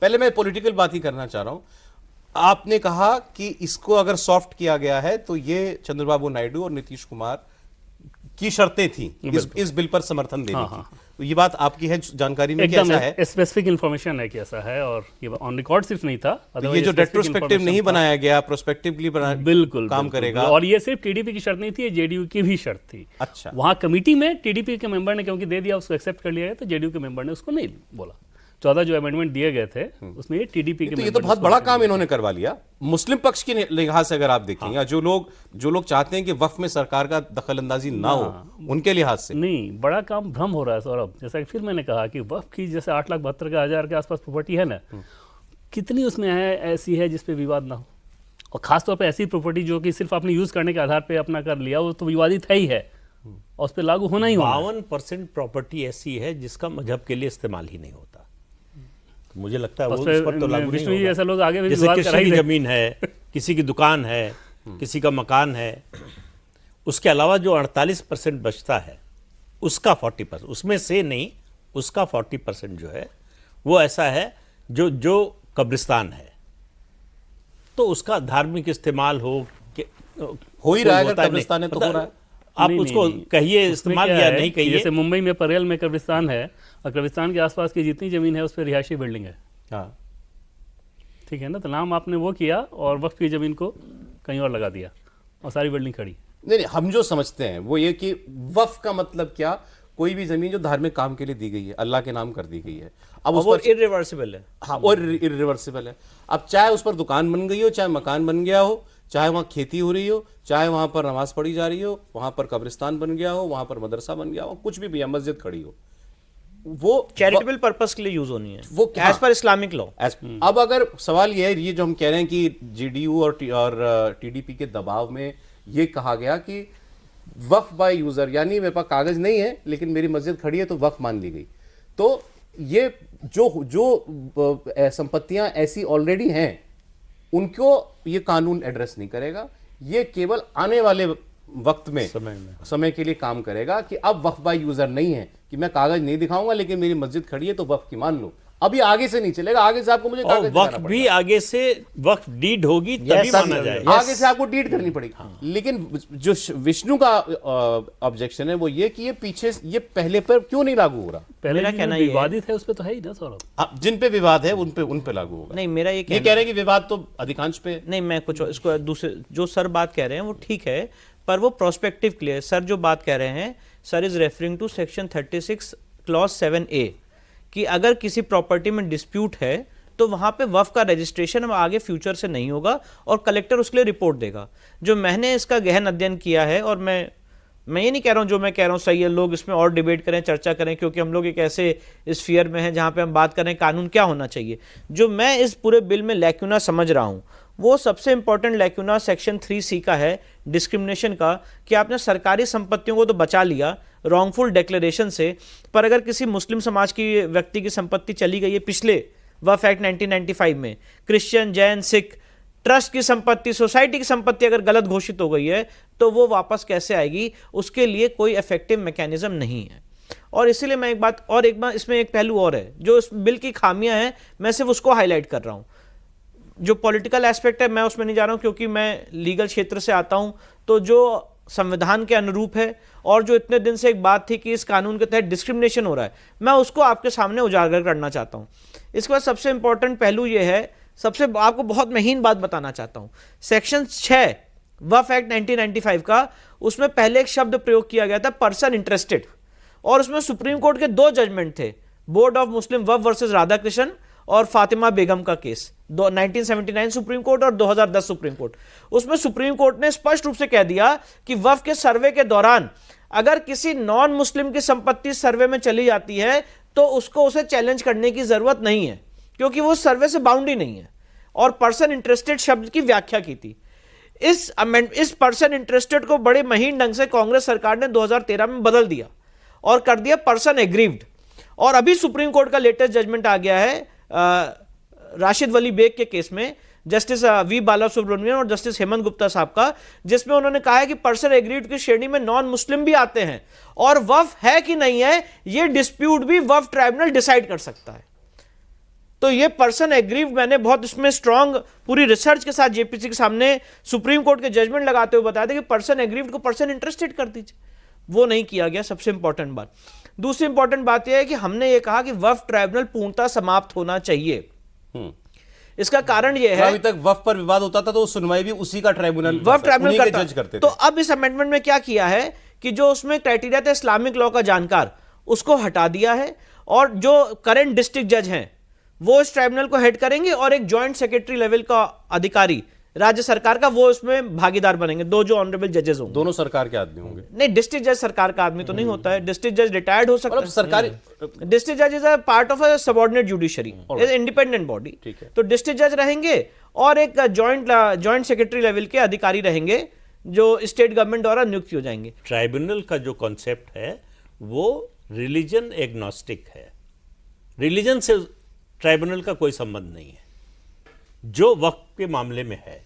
पहले मैं पॉलिटिकल बात ही करना चाह रहा हूं। आपने कहा कि इसको अगर सॉफ्ट किया गया है तो ये चंद्रबाबू नायडू और नीतीश कुमार की शर्तें थी इस बिल पर समर्थन देने की। तो ये बात आपकी है जानकारी में कि ऐसा है? स्पेसिफिक इन्फॉर्मेशन है कि ऐसा है, और ये ऑन रिकॉर्ड सिर्फ नहीं था। तो ये जो रेट्रोस्पेक्टिव नहीं बनाया गया, प्रोस्पेक्टिवली बिल्कुल काम करेगा। और ये सिर्फ टीडीपी की शर्त नहीं थी, ये जेडीयू की भी शर्त थी। अच्छा, वहां कमेटी में टीडीपी के मेंबर ने क्योंकि दे दिया, उसको एक्सेप्ट कर लिया गया, तो जेडीयू के मेंबर ने उसको नहीं बोला। 14 जो अमेंडमेंट दिए गए थे उसमें ये टीडीपी के ये तो बहुत बड़ा काम इन्होंने करवा लिया मुस्लिम पक्ष के लिहाज से। अगर आप देखें, या जो लोग चाहते हैं कि वक्फ में सरकार का दखल अंदाजी ना हो, उनके लिहाज से नहीं, बड़ा काम भ्रम हो रहा है सौरभ। जैसा कि फिर मैंने कहा कि वक्फ की जैसे 8,72,000 के आसपास प्रॉपर्टी है ना, कितनी उसमें है ऐसी है जिसपे विवाद ना हो, और खासतौर पर ऐसी प्रॉपर्टी जो कि सिर्फ आपने यूज करने के आधार पर अपना कर लिया, वो तो विवादित है ही है और उस पर लागू होना ही होना। 52% प्रॉपर्टी ऐसी है जिसका मजहब के लिए इस्तेमाल ही नहीं होता। मुझे लगता है वो उस उस पर तो लागू नहीं होगा। ऐसे लोग आगे भी जैसे विवाद किसी कर की रहे थे। जमीन है, किसी की दुकान है, किसी का मकान है, उसके अलावा जो 48% बचता है उसका 40%, उसमें से नहीं, उसका 40% जो है वो ऐसा है जो कब्रिस्तान है, तो उसका धार्मिक इस्तेमाल हो ही रहा है। अगर कब्रिस्तान है तो हो रहा है। आप उसको कहिए इस्तेमाल या नहीं कहिए। जैसे मुंबई में परेल में कब्रिस्तान है, और कब्रिस्तान के आसपास की जितनी जमीन है उस पर रिहायशी बिल्डिंग है। हाँ, ठीक है ना, तो नाम आपने वो किया और वक्फ की जमीन को कहीं और लगा दिया और सारी बिल्डिंग खड़ी। नहीं, हम जो समझते हैं वो ये कि वक्फ का मतलब क्या, कोई भी जमीन जो धार्मिक काम के लिए दी गई है, अल्लाह के नाम कर दी गई है, अब उस पर इर्रिवर्सिबल है। हाँ, और इर्रिवर्सिबल है। अब चाहे उस पर दुकान बन गई हो, चाहे मकान बन गया हो, चाहे वहाँ खेती हो रही हो, चाहे वहाँ पर नमाज पढ़ी जा रही हो, वहाँ पर कब्रिस्तान बन गया हो, वहाँ पर मदरसा बन गया हो, कुछ भी या मस्जिद खड़ी हो, वो चैरिटेबल पर्पस के लिए यूज होनी है, वो एज पर इस्लामिक लॉ। अब अगर सवाल ये है, ये जो हम कह रहे हैं कि जेडीयू और टीडीपी के दबाव में ये कहा गया कि वक्फ बाय यूजर, यानी मेरे पास कागज नहीं है लेकिन मेरी मस्जिद खड़ी है तो वक्फ मान ली गई, तो ये जो संपत्तियां ऐसी ऑलरेडी हैं उनको ये कानून एड्रेस नहीं करेगा। ये केवल आने वाले वक्त में समय के लिए काम करेगा कि अब वक्फ बाय यूजर नहीं है कि मैं कागज नहीं दिखाऊंगा लेकिन मेरी मस्जिद खड़ी है तो वक्फ की मान लो। अब ये आगे से नहीं चलेगा, आगे से आपको मुझे कागज दिखाना वक्फ भी आगे से वक्फ डीड होगी तभी माना जाएगा। आगे से आपको डीड करनी पड़ेगी। लेकिन जो विष्णु का ऑब्जेक्शन है वो ये कि ये पीछे, ये पहले पर क्यों नहीं लागू हो रहा? पहले मेरा कहना है विवादित है, उस पे तो है ही ना सौरभ। जिन पे विवाद है उन पे लागू होगा। नहीं, मेरा ये कह रहे हैं कि विवाद तो अधिकांश पे नहीं। मैं कुछ इसको दूसरे जो सर बात कह रहे हैं वो ठीक है, पर वो प्रोस्पेक्टिव क्लियर। सर जो बात कह रहे हैं, sir is referring to section 36 clause 7A कि अगर किसी प्रॉपर्टी में डिस्प्यूट है तो वहां पे वक्फ का रजिस्ट्रेशन अब आगे फ्यूचर से नहीं होगा और कलेक्टर उसके लिए रिपोर्ट देगा। जो मैंने इसका गहन अध्ययन किया है, और मैं ये नहीं कह रहा हूं जो मैं कह रहा हूं सही है, लोग इसमें और डिबेट करें, चर्चा करें, क्योंकि हम लोग एक ऐसे स्फीयर में हैं जहां पे हम बात करें कानून क्या होना चाहिए। जो मैं इस पूरे बिल में लैक्यूना समझ रहा हूं, वो सबसे इंपॉर्टेंट लैक्यूना सेक्शन 3C का है, डिस्क्रिमिनेशन का, कि आपने सरकारी संपत्तियों को तो बचा लिया रॉन्गफुल डिक्लेरेशन से, पर अगर किसी मुस्लिम समाज की व्यक्ति की संपत्ति चली गई है पिछले वक्फ एक्ट 1995 में, क्रिश्चियन, जैन, सिख, ट्रस्ट की संपत्ति, सोसाइटी की संपत्ति अगर गलत घोषित हो गई है तो वो वापस कैसे आएगी, उसके लिए कोई इफेक्टिव मैकेनिज्म नहीं है। और इसीलिए मैं एक बात इसमें एक पहलू और है जो इस बिल की खामियां हैं, मैं सिर्फ उसको हाईलाइट कर रहा हूं। जो पॉलिटिकल एस्पेक्ट है मैं उसमें नहीं जा रहा हूं, क्योंकि मैं लीगल क्षेत्र से आता हूं, तो जो संविधान के अनुरूप है और जो इतने दिन से एक बात थी कि इस कानून के तहत डिस्क्रिमिनेशन हो रहा है, मैं उसको आपके सामने उजागर करना चाहता हूं। इसके बाद सबसे इंपॉर्टेंट पहलू यह है, आपको बहुत महीन बात बताना चाहता हूं। सेक्शन 6 वक्फ एक्ट 1995 का, उसमें पहले एक शब्द प्रयोग किया गया था, पर्सन इंटरेस्टेड, और उसमें सुप्रीम कोर्ट के 2 जजमेंट थे, board of Muslim Waqf versus Radhakrishnan और फातिमा बेगम का केस, 1979 सुप्रीम कोर्ट और 2010 सुप्रीम कोर्ट। उसमें सुप्रीम कोर्ट ने स्पष्ट रूप से कह दिया कि वक्फ के सर्वे के दौरान अगर किसी नॉन मुस्लिम की संपत्ति सर्वे में चली जाती है तो उसे चैलेंज करने की जरूरत नहीं है, क्योंकि वो सर्वे से बाउंड ही नहीं है। और पर्सन इंटरेस्टेड शब्द की व्याख्या की थी। इस पर्सन इंटरेस्टेड को बड़े महीन ढंग से कांग्रेस सरकार ने 2013 में बदल दिया और कर दिया पर्सन एग्रीव्ड। और अभी सुप्रीम कोर्ट का लेटेस्ट जजमेंट आ गया है राशिद वली बेग के केस में, जस्टिस वी बाला सुब्रमण्यन और जस्टिस हेमंत गुप्ता साहब का, जिसमें उन्होंने कहा है कि पर्सन एग्रीड की श्रेणी में नॉन मुस्लिम भी आते हैं और वक्फ है कि नहीं है ये डिस्प्यूट भी वक्फ ट्राइब्यूनल डिसाइड कर सकता है। तो ये पर्सन एग्रीव्ड, मैंने बहुत इसमें स्ट्रांग पूरी रिसर्च के साथ जेपीसी के सामने सुप्रीम कोर्ट के जजमेंट लगाते हुए बताया था कि पर्सन एग्रीव्ड को पर्सन इंटरेस्टेड कर दीजिए, वो नहीं किया गया, सबसे इंपॉर्टेंट बात। दूसरी इंपॉर्टेंट बात यह है कि हमने ये कहा कि वक्फ ट्राइब्यूनल पूर्णतः समाप्त होना चाहिए। इसका कारण यह है, अभी तक वक्फ पर विवाद होता था तो सुनवाई भी उसी का ट्राइब्यूनल वक्फ ट्राइब्यूनल जज करता करते थे। तो अब इस अमेंडमेंट में क्या किया है कि जो उसमें क्राइटेरिया था इस्लामिक लॉ का जानकार, उसको हटा दिया है, और जो करंट डिस्ट्रिक्ट जज हैं वो इस ट्राइब्यूनल को हेड करेंगे, और एक जॉइंट सेक्रेटरी लेवल का अधिकारी राज्य सरकार का वो इसमें भागीदार बनेंगे, दो जो ऑनरेबल जजेस होंगे। दोनों सरकार के आदमी होंगे। नहीं, डिस्ट्रिक्ट जज सरकार का आदमी तो नहीं होता है, डिस्ट्रिक्ट जज रिटायर्ड हो सकता मतलब है। सरकारी डिस्ट्रिक्ट जज is a part of a subordinate judiciary, independent body. ठीक है। तो डिस्ट्रिक्ट जज रहेंगे और एक जॉइंट सेक्रेटरी लेवल के अधिकारी रहेंगे जो स्टेट गवर्नमेंट द्वारा नियुक्त हो जाएंगे। ट्राइब्यूनल का जो कॉन्सेप्ट है वो रिलीजन एग्नोस्टिक है, रिलीजन से ट्राइब्यूनल का कोई संबंध नहीं है। जो वक्फ के मामले में है